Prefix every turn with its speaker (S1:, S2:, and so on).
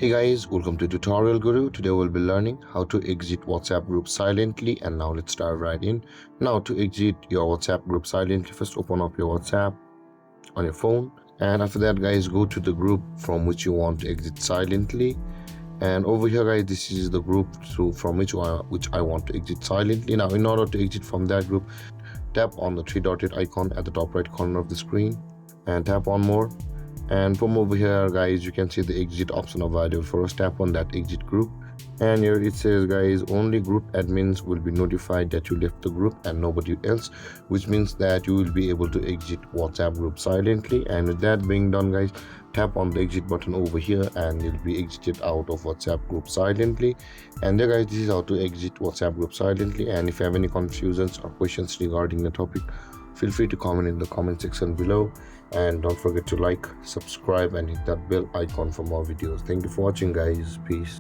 S1: Hey guys, welcome to Tutorial Guru. Today we'll be learning how to exit WhatsApp group silently, and now let's dive right in. Now to exit your WhatsApp group silently, first open up your WhatsApp on your phone, and after that guys, go to the group from which you want to exit silently. And over here guys, this is the group from which I want to exit silently. Now in order to exit from that group, tap on the three dotted icon at the top right corner of the screen and tap on more. And from over here guys, you can see the exit option available for us. Tap on that exit group, and here it says guys, only group admins will be notified that you left the group and nobody else, which means that you will be able to exit WhatsApp group silently. And with that being done guys, tap on the exit button over here and you'll be exited out of WhatsApp group silently. And there guys, this is how to exit WhatsApp group silently. And if you have any confusions or questions regarding the topic, feel free to comment in the comment section below, and don't forget to like, subscribe and hit that bell icon for more videos. Thank you for watching guys. Peace.